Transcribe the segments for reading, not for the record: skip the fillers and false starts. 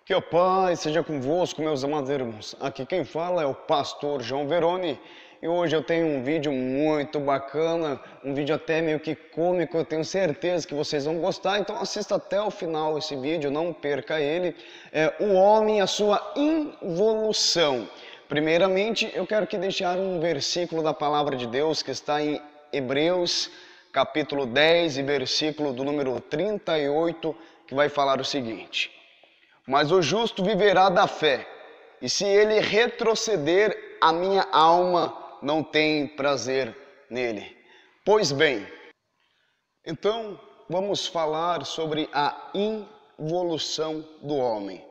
Que a paz seja convosco, meus amados irmãos. Aqui quem fala é o pastor João Veroni. E hoje eu tenho um vídeo muito bacana, um vídeo até meio que cômico. Eu tenho certeza que vocês vão gostar, então assista até o final esse vídeo, não perca ele. É o homem e a sua involução. Primeiramente, eu quero que deixar um versículo da palavra de Deus que está em Hebreus, capítulo 10 e versículo do número 38, que vai falar o seguinte: mas o justo viverá da fé, e se ele retroceder, a minha alma não tem prazer nele. Pois bem, então vamos falar sobre a involução do homem.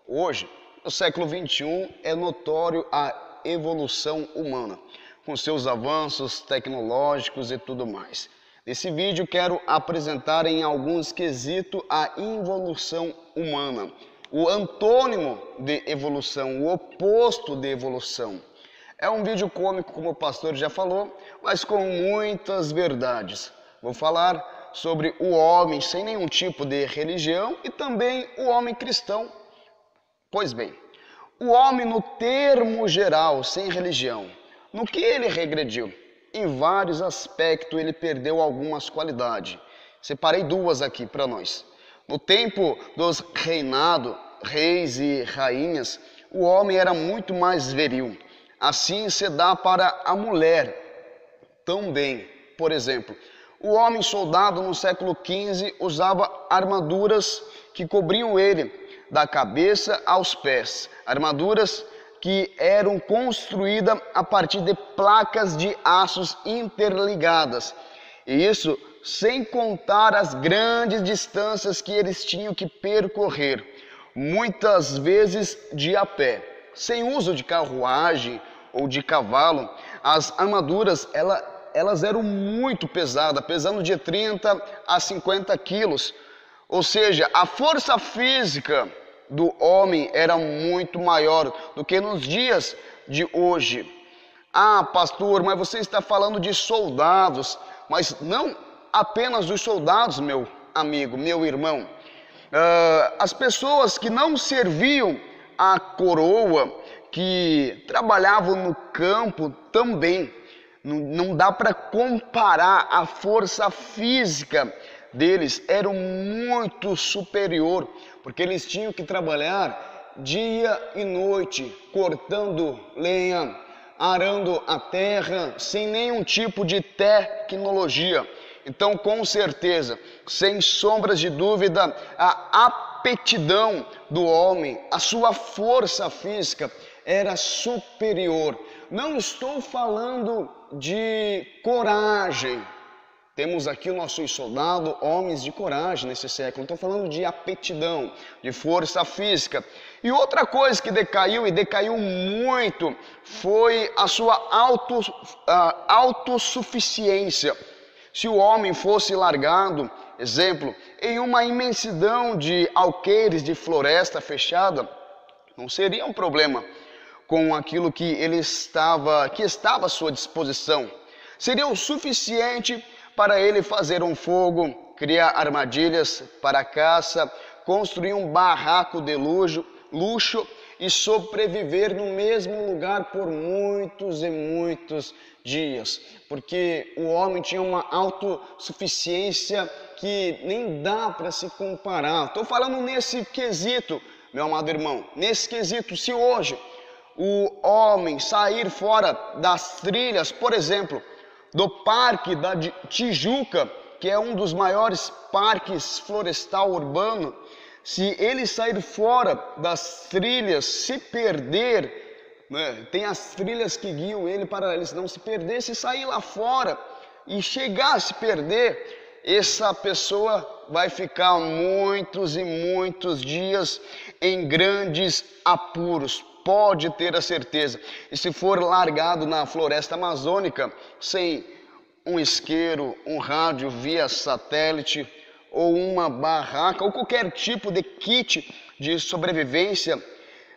Hoje, no século XXI, é notório a evolução humana, com seus avanços tecnológicos e tudo mais. Nesse vídeo quero apresentar em alguns quesitos a involução humana, o antônimo de evolução, o oposto de evolução. É um vídeo cômico, como o pastor já falou, mas com muitas verdades. Vou falar sobre o homem sem nenhum tipo de religião e também o homem cristão. Pois bem, o homem no termo geral, sem religião, no que ele regrediu? Em vários aspectos ele perdeu algumas qualidades. Separei duas aqui para nós. No tempo dos reinados, reis e rainhas, o homem era muito mais viril. Assim se dá para a mulher também. Por exemplo, o homem soldado no século XV usava armaduras que cobriam ele da cabeça aos pés. Armaduras que eram construídas a partir de placas de aços interligadas. E isso sem contar as grandes distâncias que eles tinham que percorrer, muitas vezes de a pé. Sem uso de carruagem ou de cavalo, as armaduras elas eram muito pesadas, pesando de 30 a 50 quilos. Ou seja, a força física do homem era muito maior do que nos dias de hoje. Ah, pastor, mas você está falando de soldados, mas não apenas dos soldados, meu amigo, meu irmão. As pessoas que não serviam a coroa, que trabalhavam no campo também, não dá para comparar. A força física deles era muito superior, porque eles tinham que trabalhar dia e noite, cortando lenha, arando a terra, sem nenhum tipo de tecnologia. Então, com certeza, sem sombras de dúvida, a aptidão do homem, a sua força física era superior. Não estou falando de coragem. Temos aqui o nosso soldado, homens de coragem nesse século. Estou falando de aptidão, de força física. E outra coisa que decaiu, e decaiu muito, foi a sua autossuficiência. Se o homem fosse largado, exemplo, em uma imensidão de alqueires de floresta fechada, não seria um problema com aquilo que estava à sua disposição. Seria o suficiente para ele fazer um fogo, criar armadilhas para a caça, construir um barraco de luxo e sobreviver no mesmo lugar por muitos e muitos dias, porque o homem tinha uma autossuficiência que nem dá para se comparar. Estou falando nesse quesito, meu amado irmão, nesse quesito. Se hoje o homem sair fora das trilhas, por exemplo, do Parque da Tijuca, que é um dos maiores parques florestal urbano, se ele sair fora das trilhas, se perder, né, tem as trilhas que guiam ele para ele não se perder. Se sair lá fora e chegar a se perder, essa pessoa vai ficar muitos e muitos dias em grandes apuros. Pode ter a certeza. E se for largado na floresta amazônica, sem um isqueiro, um rádio via satélite, ou uma barraca, ou qualquer tipo de kit de sobrevivência,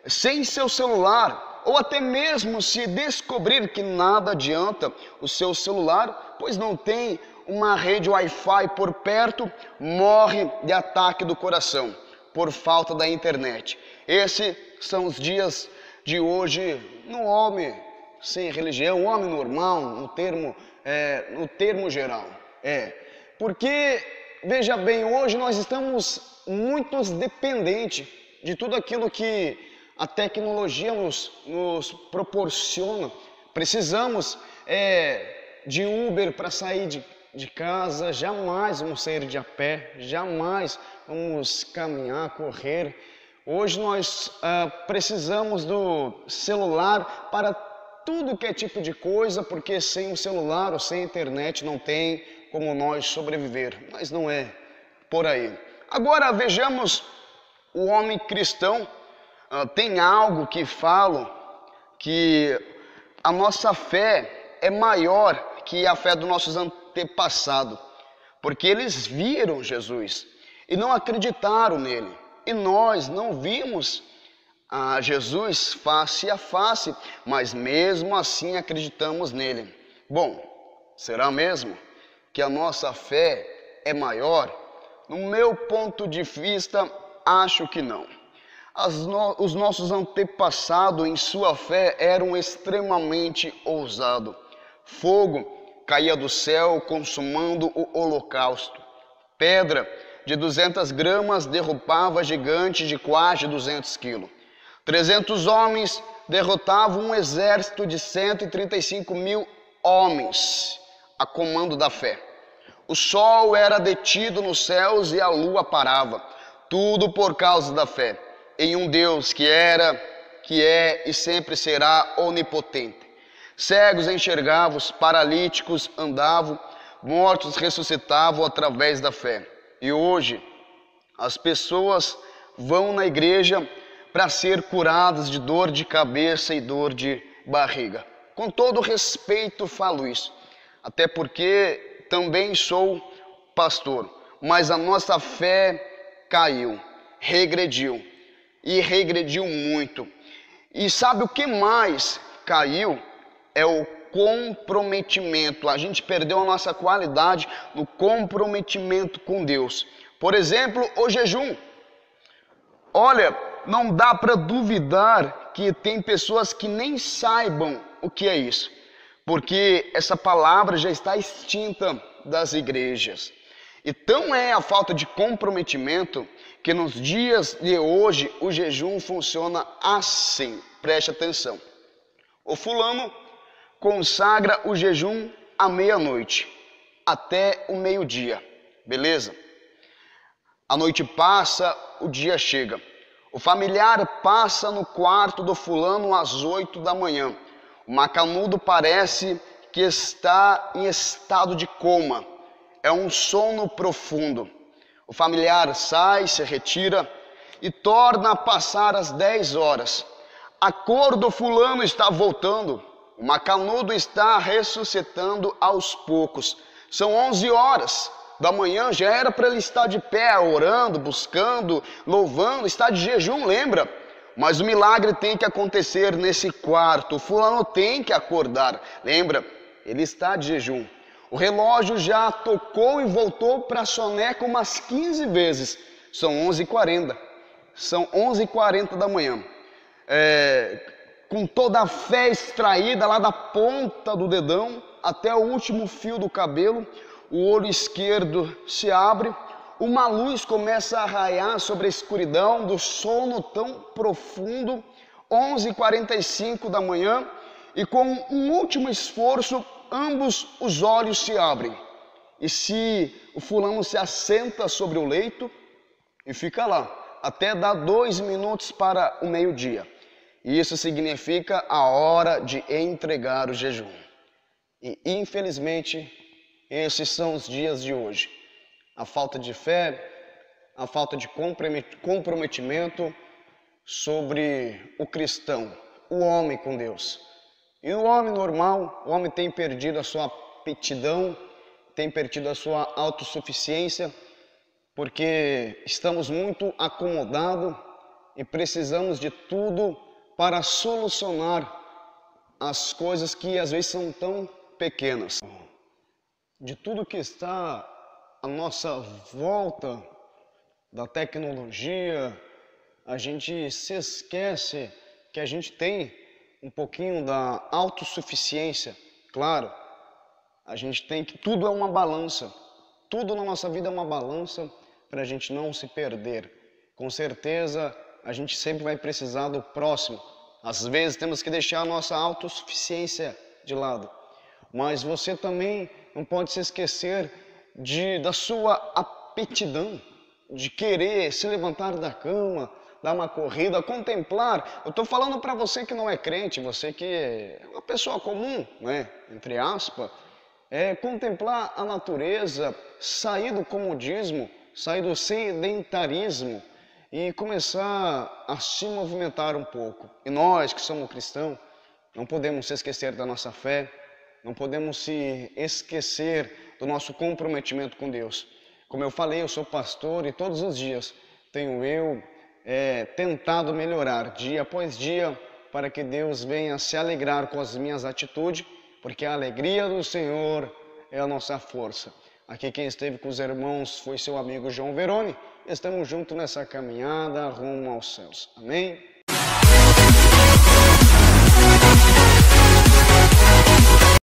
sem seu celular, ou até mesmo se descobrir que nada adianta o seu celular, pois não tem uma rede Wi-Fi por perto, morre de ataque do coração, por falta da internet. Esses são os dias de hoje no homem sem religião, o homem normal, no termo geral. Porque, veja bem, hoje nós estamos muito dependentes de tudo aquilo que a tecnologia nos proporciona. Precisamos de Uber para sair de casa, jamais vamos sair de a pé, jamais vamos caminhar, correr. Hoje nós precisamos do celular para tudo que é tipo de coisa, porque sem o celular ou sem a internet não tem como nós sobreviver, mas não é por aí. Agora vejamos o homem cristão. Tem algo que falo que a nossa fé é maior que a fé dos nossos antepassados, porque eles viram Jesus e não acreditaram nele, e nós não vimos a Jesus face a face, mas mesmo assim acreditamos nele. Bom, será mesmo que a nossa fé é maior? No meu ponto de vista, acho que não. Os nossos antepassados em sua fé eram extremamente ousados. Fogo caía do céu consumando o holocausto. Pedra de 200 gramas derrubava gigante de quase 200 quilos. 300 homens derrotavam um exército de 135 mil homens a comando da fé. O sol era detido nos céus e a lua parava. Tudo por causa da fé em um Deus que era, que é e sempre será onipotente. Cegos enxergavam, paralíticos andavam, mortos ressuscitavam através da fé. E hoje as pessoas vão na igreja para ser curadas de dor de cabeça e dor de barriga. Com todo respeito falo isso, até porque também sou pastor, mas a nossa fé caiu, regrediu, e regrediu muito. E sabe o que mais caiu? É o comprometimento. A gente perdeu a nossa qualidade no comprometimento com Deus. Por exemplo, o jejum. Olha, não dá para duvidar que tem pessoas que nem saibam o que é isso, porque essa palavra já está extinta das igrejas. E tão é a falta de comprometimento que nos dias de hoje o jejum funciona assim. Preste atenção. O fulano consagra o jejum à meia-noite até o meio-dia, beleza? A noite passa, o dia chega. O familiar passa no quarto do fulano às 8 da manhã. O macanudo parece que está em estado de coma. É um sono profundo. O familiar sai, se retira e torna a passar às 10 horas. A cor do fulano está voltando. O macanudo está ressuscitando aos poucos. São 11 horas da manhã, já era para ele estar de pé, orando, buscando, louvando, está de jejum, lembra? Mas o milagre tem que acontecer nesse quarto. O fulano tem que acordar, lembra? Ele está de jejum. O relógio já tocou e voltou para a soneca umas 15 vezes. São 11h40. São 11h40 da manhã. Com toda a fé extraída lá da ponta do dedão até o último fio do cabelo, o olho esquerdo se abre, uma luz começa a raiar sobre a escuridão do sono tão profundo, 11h45 da manhã, e com um último esforço, ambos os olhos se abrem. E se o fulano se assenta sobre o leito e fica lá, até dar 2 minutos para o meio-dia. E isso significa a hora de entregar o jejum. E infelizmente, esses são os dias de hoje. A falta de fé, a falta de comprometimento sobre o cristão, o homem com Deus. E o homem normal, o homem tem perdido a sua aptidão, tem perdido a sua autossuficiência, porque estamos muito acomodados e precisamos de tudo para solucionar as coisas que às vezes são tão pequenas. De tudo que está à nossa volta, da tecnologia, a gente se esquece que a gente tem um pouquinho da autossuficiência. Claro, a gente tem que, tudo é uma balança, tudo na nossa vida é uma balança para a gente não se perder. Com certeza, a gente sempre vai precisar do próximo. Às vezes temos que deixar a nossa autossuficiência de lado. Mas você também não pode se esquecer da sua aptidão, de querer se levantar da cama, dar uma corrida, contemplar. Eu estou falando para você que não é crente, você que é uma pessoa comum, né? Entre aspas, contemplar a natureza, sair do comodismo, sair do sedentarismo e começar a se movimentar um pouco. E nós que somos cristãos, não podemos se esquecer da nossa fé, não podemos se esquecer do nosso comprometimento com Deus. Como eu falei, eu sou pastor e todos os dias tenho tentado melhorar dia após dia para que Deus venha se alegrar com as minhas atitudes, porque a alegria do Senhor é a nossa força. Aqui quem esteve com os irmãos foi seu amigo João Veroni. Estamos juntos nessa caminhada rumo aos céus. Amém?